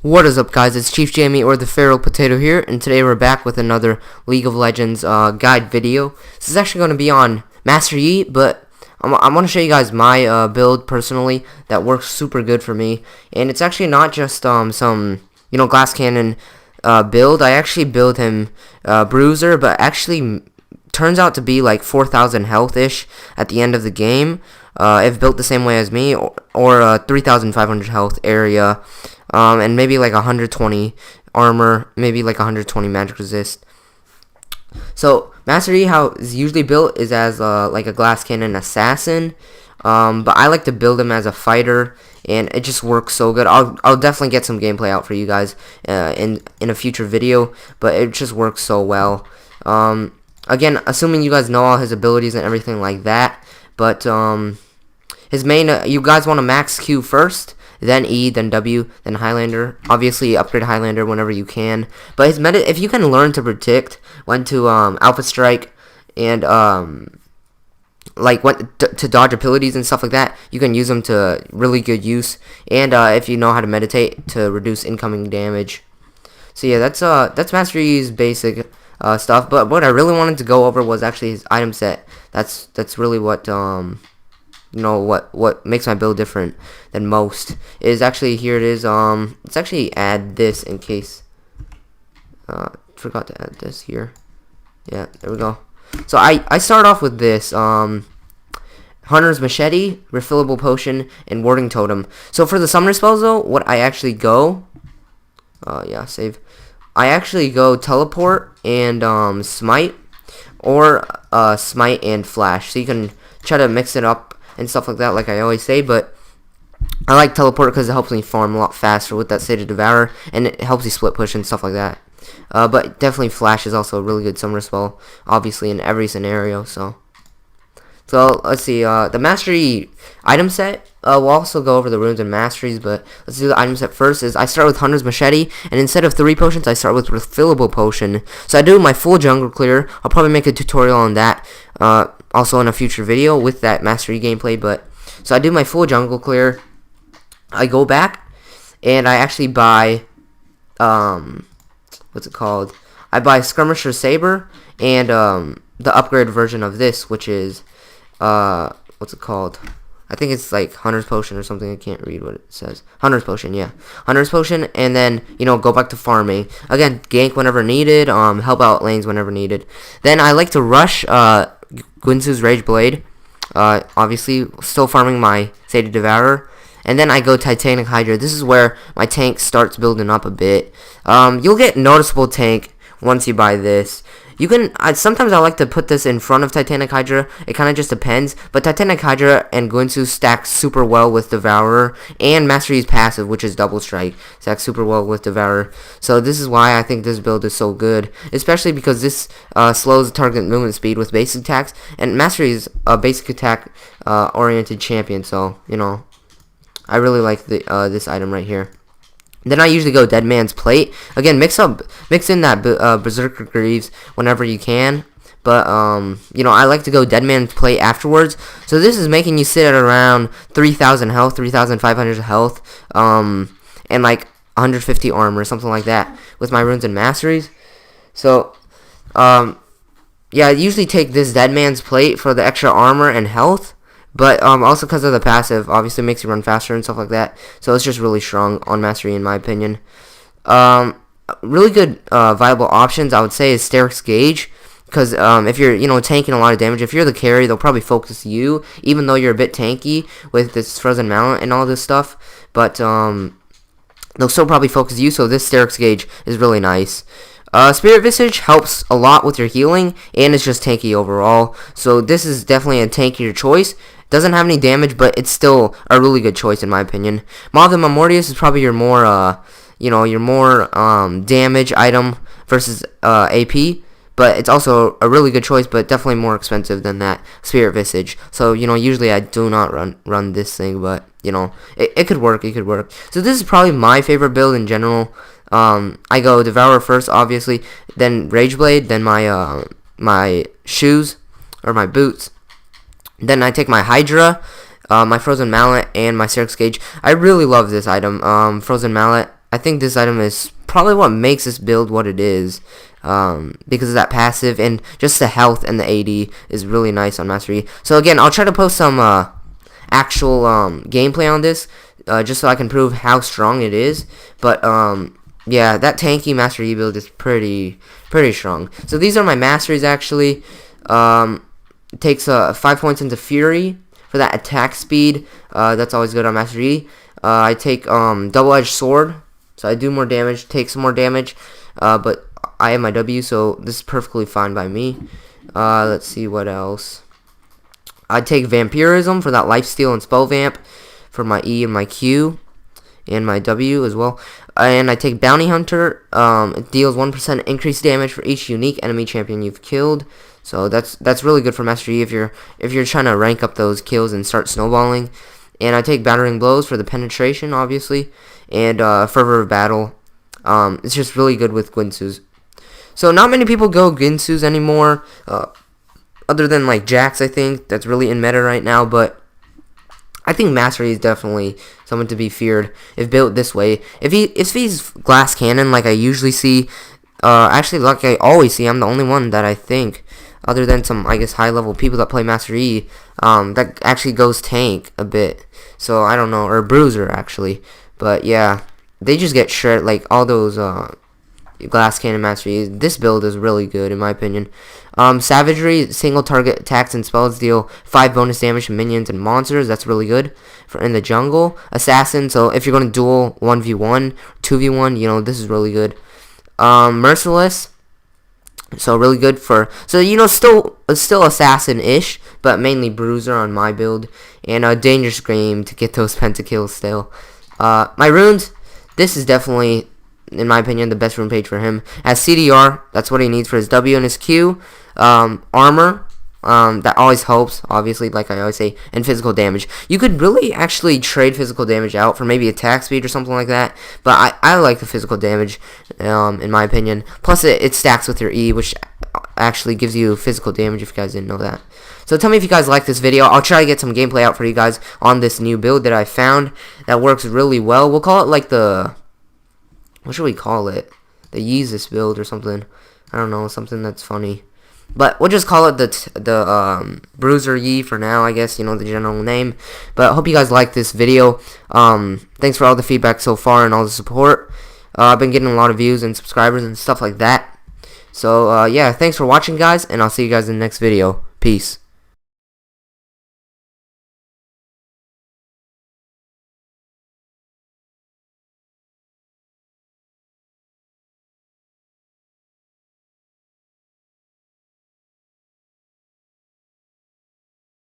What is up, guys? It's ChiefJammy, or the Feral Potato here, and today we're back with another League of Legends guide video. This is actually going to be on Master Yi, but I want to show you guys my build personally that works super good for me. And it's actually not just some glass cannon build. I actually build him Bruiser, but actually turns out to be like 4,000 health ish at the end of the game. If built the same way as me, or 3,500 health area. And maybe like 120 armor, maybe like 120 magic resist. So Master Yi, how it's usually built is as like a glass cannon assassin, but I like to build him as a fighter, and it just works so good. I'll definitely get some gameplay out for you guys in a future video, but it just works so well. Again, assuming you guys know all his abilities and everything like that, but his main you guys want to max Q first, then E, then W, then Highlander. Obviously, upgrade Highlander whenever you can. But his meta, if you can learn to predict when to Alpha Strike and like what to dodge abilities and stuff like that, you can use them to really good use. And if you know how to meditate to reduce incoming damage. So yeah, that's Master Yi's basic stuff. But what I really wanted to go over was actually his item set. That's really what what makes my build different than most is actually, here it is. Let's actually add this in case forgot to add this here. Yeah, there we go. So I start off with this Hunter's Machete, Refillable Potion, and Warding Totem. So for the summoner spells though, what I actually go save. I actually go Teleport and Smite, or Smite and Flash. So you can try to mix it up and stuff like that, like I always say, but I like Teleport because it helps me farm a lot faster with that State of Devourer, and it helps you split push and stuff like that. But definitely Flash is also a really good summoner spell, obviously in every scenario. So let's see, the Master Yi item set, we'll also go over the runes and masteries, but let's do the item set first. Is I start with Hunter's Machete, and instead of 3 potions, I start with Refillable Potion. So I do my full jungle clear. I'll probably make a tutorial on that also in a future video with that Master Yi gameplay. But so I do my full jungle clear. I go back and I actually buy what's it called? I buy Skirmisher Saber and the upgraded version of this, which is what's it called? I think it's like Hunter's Potion or something. I can't read what it says. Hunter's Potion, yeah. Hunter's Potion, and then, go back to farming. Again, gank whenever needed, help out lanes whenever needed. Then I like to rush Guinsoo's Rage Blade. Obviously, still farming my State of Devourer. And then I go Titanic Hydra. This is where my tank starts building up a bit. You'll get noticeable tank once you buy this. You can sometimes I like to put this in front of Titanic Hydra. It kind of just depends. But Titanic Hydra and Guinsoo stack super well with Devourer, and Master Yi's passive, which is Double Strike, stacks super well with Devourer. So this is why I think this build is so good, especially because this slows target movement speed with basic attacks, and Master Yi's a basic attack oriented champion. So I really like this item right here. Then I usually go Dead Man's Plate. Again, mix in that Berserker Greaves whenever you can. But I like to go Dead Man's Plate afterwards. So this is making you sit at around 3,000 health, 3,500 health, and like 150 armor, something like that, with my runes and masteries. So yeah, I usually take this Dead Man's Plate for the extra armor and health. But also because of the passive, obviously makes you run faster and stuff like that. So it's just really strong on Mastery, in my opinion. Really good viable options, I would say, is Steric's Gauge. Because if you're tanking a lot of damage, if you're the carry, they'll probably focus you, even though you're a bit tanky with this Frozen Mallet and all this stuff. But they'll still probably focus you, so this Steric's Gauge is really nice. Spirit Visage helps a lot with your healing, and it's just tanky overall. So this is definitely a tankier choice. Doesn't have any damage, but it's still a really good choice in my opinion. Maw of the Mortius is probably your more, damage item versus AP. But it's also a really good choice, but definitely more expensive than that Spirit Visage. So, usually I do not run this thing, but, it could work, So this is probably my favorite build in general. I go Devourer first, obviously, then Rage Blade, then my shoes, or my boots. Then I take my Hydra, my Frozen Mallet, and my Steric's Gauge. I really love this item, Frozen Mallet. I think this item is probably what makes this build what it is, because of that passive, and just the health and the AD is really nice on Master Yi. So again, I'll try to post some actual gameplay on this, just so I can prove how strong it is. But yeah, that tanky Master Yi build is pretty strong. So these are my masteries actually. It takes 5 points into Fury for that attack speed. That's always good on Master Yi. I take double-edged sword, so I do more damage, take some more damage, but I have my W, so this is perfectly fine by me. Let's see what else. I take vampirism for that lifesteal and spell vamp for my E and my Q and my W as well. And I take bounty hunter. It deals 1% increased damage for each unique enemy champion you've killed. So that's really good for Master Yi if you're trying to rank up those kills and start snowballing. And I take battering blows for the penetration, obviously, and fervor of battle. It's just really good with Guinsus. So not many people go Guinsus anymore, other than like Jax. I think that's really in meta right now, but I think Master Yi is definitely someone to be feared if built this way. If he's glass cannon like I usually see, actually like I always see, I'm the only one that I think, other than some, I guess, high-level people that play Master Yi, that actually goes tank a bit. So, I don't know, or Bruiser, actually. But, yeah, they just get shredded, like, all those glass cannon Master Yi. This build is really good, in my opinion. Savagery, single target attacks and spells deal 5 bonus damage to minions and monsters. That's really good for in the jungle. Assassin, so if you're going to duel 1v1, 2v1, you know, this is really good. Merciless. So really good for, so you know, still assassin-ish, but mainly Bruiser on my build, and a Danger Scream to get those pentakills still. My runes, this is definitely, in my opinion, the best rune page for him. As CDR, that's what he needs for his W and his Q. Armor, that always helps, obviously, like I always say, and physical damage. You could really actually trade physical damage out for maybe attack speed or something like that, but I like the physical damage, in my opinion. Plus, it stacks with your E, which actually gives you physical damage, if you guys didn't know that. So tell me if you guys like this video. I'll try to get some gameplay out for you guys on this new build that I found that works really well. We'll call it like the, what should we call it? The Yeezus build or something. I don't know, something that's funny. But we'll just call it the Bruiser Yi for now, I guess, you know, the general name. But I hope you guys like this video. Thanks for all the feedback so far and all the support. I've been getting a lot of views and subscribers and stuff like that. So, yeah, thanks for watching, guys, and I'll see you guys in the next video. Peace.